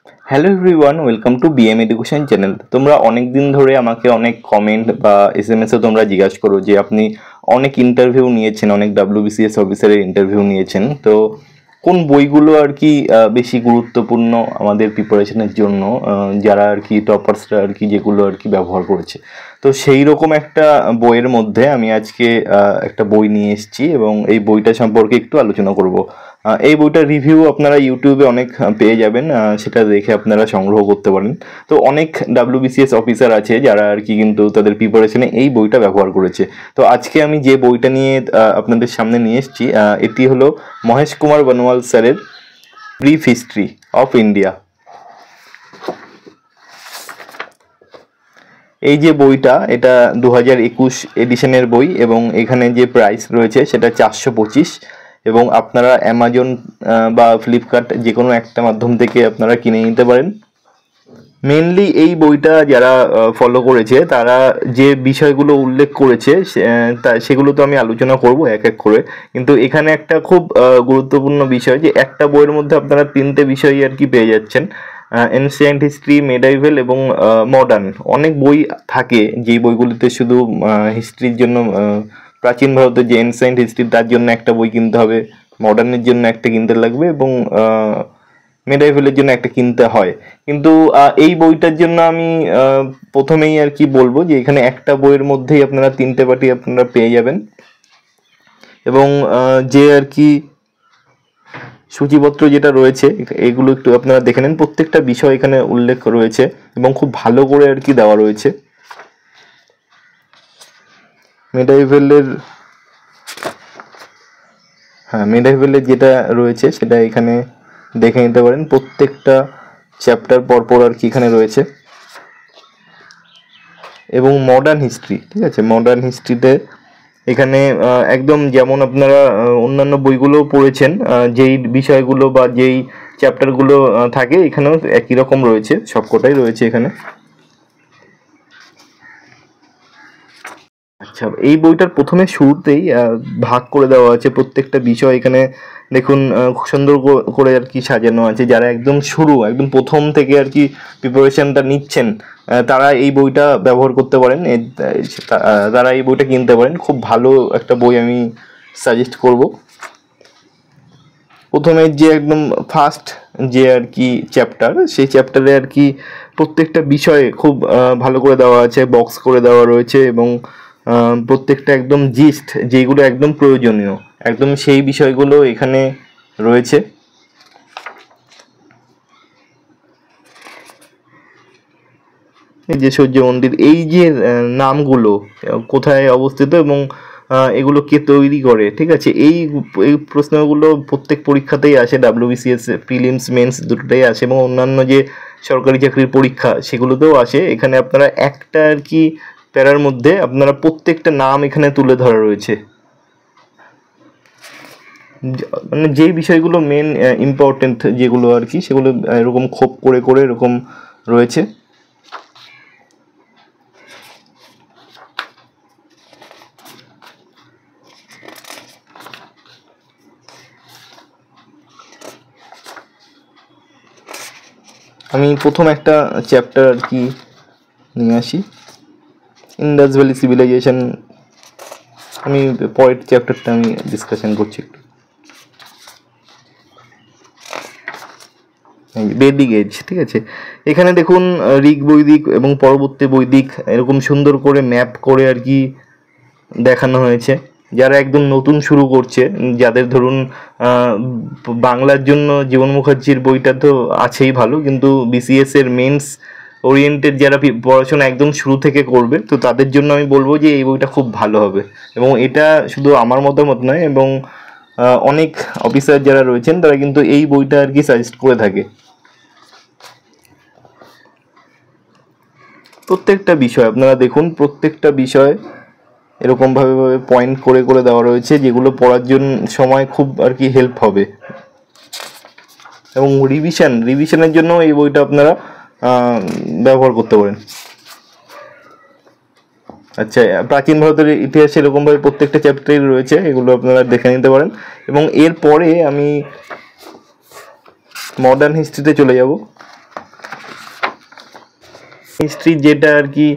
Hello everyone, welcome to BM education channel. তোমরা অনেক দিন ধরে আমাকে অনেক কমেন্ট বা এসএমএসে তোমরা জিজ্ঞাসা করো যে আপনি অনেক ইন্টারভিউ নিয়েছেন, অনেক ডাব্লিউবিসিএস অফিসারের ইন্টারভিউ নিয়েছেন, তো কোন বইগুলো আর কি বেশি গুরুত্বপূর্ণ আমাদের প্রিপারেশনের জন্য, যারা আর কি টপার্সরা আর কি যেগুলো আর কি ব্যবহার করেছে। তো সেই রকম একটা বইয়ের মধ্যে আমি আজকে একটা বই নিয়ে এসেছি এবং এই বইটা সম্পর্কে একটু আলোচনা করব। এই বইটার রিভিউ আপনারা ইউটিউবে অনেক পেয়ে যাবেন, সেটা দেখে আপনারা সংগ্রহ করতে পারেন। তো অনেক ডাব্লিউবিসিএস অফিসার আছে যারা আর কি কিন্তু তাদের প্রিপারেশনে এই বইটা ব্যবহার করেছে। তো আজকে আমি যে বইটা নিয়ে আপনাদের সামনে নিয়ে এসেছি, এটি হলো মহেশ কুমার বনওয়াল স্যারের ব্রিফ হিস্ট্রি অফ ইন্ডিয়া। এই যে বইটা, এটা 2021 এডিশনের বই এবং এখানে যে প্রাইস রয়েছে সেটা 425। এবং আপনারা অ্যামাজন বা ফ্লিপকার্ট যে কোনো একটা মাধ্যম থেকে আপনারা কিনে নিতে পারেন। মেনলি এই বইটা যারা ফলো করেছে তারা যে বিষয়গুলো উল্লেখ করেছে সেগুলো তো আমি আলোচনা করব এক এক করে। কিন্তু এখানে একটা খুব গুরুত্বপূর্ণ বিষয় যে একটা বইয়ের মধ্যে আপনারা তিনটে বিষয় আর কি পেয়ে যাচ্ছেন: এনসিয়েন্ট হিস্ট্রি, মেডাইভেল এবং মডার্ন। অনেক বই থাকে যেই বইগুলিতে শুধু হিস্ট্রির জন্য, প্রাচীন ভারতের যে এনসিয়েন্ট হিস্ট্রি তার জন্য একটা বই কিনতে হবে, মডার্নের জন্য একটা কিনতে লাগবে এবং মেডাইভেলের জন্য একটা কিনতে হয়। কিন্তু এই বইটার জন্য আমি প্রথমেই আর কি বলবো যে এখানে একটা বইয়ের মধ্যেই আপনারা তিনটে পার্টি আপনারা পেয়ে যাবেন। এবং যে আর কি সূচিপত্র যেটা রয়েছে এগুলো একটু আপনারা দেখে নেন। প্রত্যেকটা বিষয় এখানে উল্লেখ রয়েছে এবং খুব ভালো করে আর কি দেওয়া রয়েছে। মেডাইভেলের মেডাইভেলের যেটা রয়েছে সেটা এখানে দেখে নিতে পারেন। প্রত্যেকটা চ্যাপ্টার পরপর আর কি এখানে রয়েছে। এবং মডার্ন হিস্ট্রি, ঠিক আছে, মডার্ন হিস্ট্রিতে এখানে একদম যেমন আপনারা অন্যান্য বইগুলো পড়েছেন, যেই বিষয়গুলো বা যেই চ্যাপ্টারগুলো থাকে এখানেও একই রকম রয়েছে, সবকটাই রয়েছে এখানে। আচ্ছা, এই বইটার প্রথমে শুরুতেই ভাগ করে দেওয়া আছে প্রত্যেকটা বিষয়। এখানে দেখুন খুব সুন্দর করে আর কি সাজানো আছে। যারা একদম একদম প্রথম থেকে আর কি প্রিপারেশনটা নিচ্ছেন, তারা এই বইটা ব্যবহার করতে পারেন, তারা এই বইটা কিনতে পারেন। খুব ভালো একটা বই আমি সাজেস্ট করব। প্রথমে যে একদম ফার্স্ট যে আর কি চ্যাপ্টার, সেই চ্যাপ্টারে আর কি প্রত্যেকটা বিষয়ে খুব ভালো করে দেওয়া আছে, বক্স করে দেওয়া রয়েছে এবং প্রত্যেকটা একদম জিস্ট যেগুলো একদম প্রয়োজনীয়, একদম সেই বিষয়গুলো এখানে রয়েছে। এই যে সূর্য মন্দির, এই যে নামগুলো কোথায় অবস্থিত এবং এগুলো কে তৈরি করে, ঠিক আছে, এই এই প্রশ্নগুলো প্রত্যেক পরীক্ষাতেই আসে। ডাব্লিউবিসিএস প্রিলিমস মেন্স দুটোটাই আসে এবং অন্যান্য যে সরকারি চাকরির পরীক্ষা সেগুলোতেও আসে। এখানে আপনারা একটা আর কি প্যারার মধ্যে আপনারা প্রত্যেকটা নাম এখানে তুলে ধরা রয়েছে, মানে যেই বিষয়গুলো মেন ইম্পর্টেন্ট যেগুলো আর কি সেগুলো এরকম খোপ করে করে এরকম রয়েছে। আমি প্রথম একটা চ্যাপ্টার আর কি নিয়ে আসি, ইন্ডাস ভ্যালি সিভিলাইজেশন। আমি পরের চ্যাপ্টারটা আমি ডিসকাশন করছি একটু। বেদিক এজ, ঠিক আছে। এখানে দেখুন ঋগ বৈদিক এবং পরবর্তী বৈদিক এরকম সুন্দর করে ম্যাপ করে আর কি দেখানো হয়েছে। যারা একদম নতুন শুরু করছে, যাদের ধরুন বাংলার জন্য জীবন মুখার্জির বইটা তো আছেই ভালো, কিন্তু বিসিএস এর মেন্স ওরিয়েন্টেড যারা পড়াশোনা একদম শুরু থেকে করবে, তো তাদের জন্য আমি বলবো যে এই বইটা খুব ভালো হবে। এবং এটা শুধু আমার মতামত নয়, এবং অনেক অফিসার যারা রয়েছেন তারা কিন্তু এই বইটা আর কি সাজেস্ট করে থাকে। প্রত্যেকটা বিষয় আপনারা দেখুন, প্রত্যেকটা বিষয় এরকমভাবে পয়েন্ট করে করে দেওয়া রয়েছে যেগুলো পড়ার জন্য সময় খুব আর কি হেল্প হবে। এবং রিভিশনের জন্য এই বইটা আপনারা ব্যবহার করতে পারেন। আচ্ছা, প্রাচীন ভারতের ইতিহাস এরকমভাবে প্রত্যেকটা চ্যাপ্টারে রয়েছে, এগুলো আপনারা দেখে নিতে পারেন। এবং এরপরে আমি মডার্ন হিস্ট্রিতে চলে যাব। হিস্ট্রি যেটা আর কি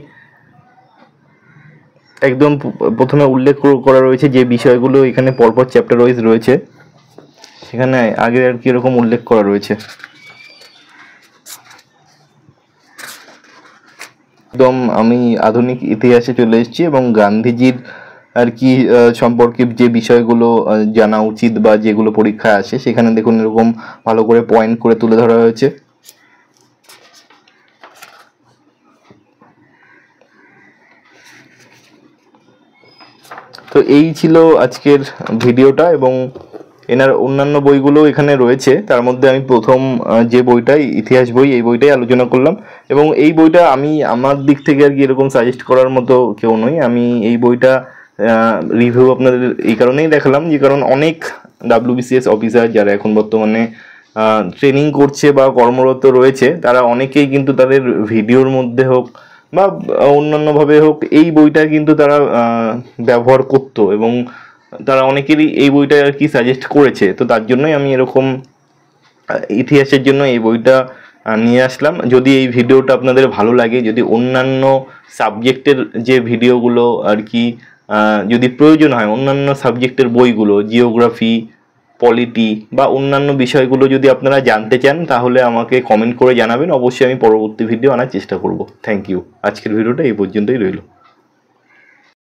একদম প্রথমে উল্লেখ করা রয়েছে, যে বিষয়গুলো এখানে পরপর চ্যাপ্টার ওয়াইজ রয়েছে সেখানে আগে আর কি এরকম উল্লেখ করা রয়েছে। একদম আমি আধুনিক ইতিহাসে চলে এসেছি এবং গান্ধীজির আর কি সম্পর্কে যে বিষয়গুলো জানা উচিত বা যেগুলো পরীক্ষায় আসে সেখানে দেখুন এরকম ভালো করে পয়েন্ট করে তুলে ধরা হয়েছে। তো এই ছিল আজকের ভিডিওটা, এবং এনার অন্যান্য বইগুলো এখানে রয়েছে। তার মধ্যে আমি প্রথম যে বইটাই ইতিহাস বই, এই বইটাই আলোচনা করলাম, এবং এই বইটা আমি আমার দিক থেকে আর কি এরকম সাজেস্ট করার মতো কেউ নই। আমি এই বইটা রিভিউ আপনাদের এই কারণেই দেখালাম, যে কারণ অনেক WBCS অফিসার যারা এখন বর্তমানে ট্রেনিং করছে বা কর্মরত রয়েছে, তারা অনেকেই কিন্তু তাদের ভিডিওর মধ্যে হোক বা অন্যান্যভাবে হোক এই বইটা কিন্তু তারা ব্যবহার করতো, এবং তারা অনেকেরই এই বইটা আর কি সাজেস্ট করেছে। তো তার জন্যই আমি এরকম ইতিহাসের জন্য এই বইটা নিয়ে আসলাম। যদি এই ভিডিওটা আপনাদের ভালো লাগে, যদি অন্যান্য সাবজেক্টের যে ভিডিওগুলো আর কি যদি প্রয়োজন হয়, অন্যান্য সাবজেক্টের বইগুলো, জিওগ্রাফি, পলিটি বা অন্যান্য বিষয়গুলো যদি আপনারা জানতে চান, তাহলে আমাকে কমেন্ট করে জানাবেন। অবশ্যই আমি পরবর্তী ভিডিও আনার চেষ্টা করব। Thank you. আজকের ভিডিওটা এই পর্যন্তই রইল।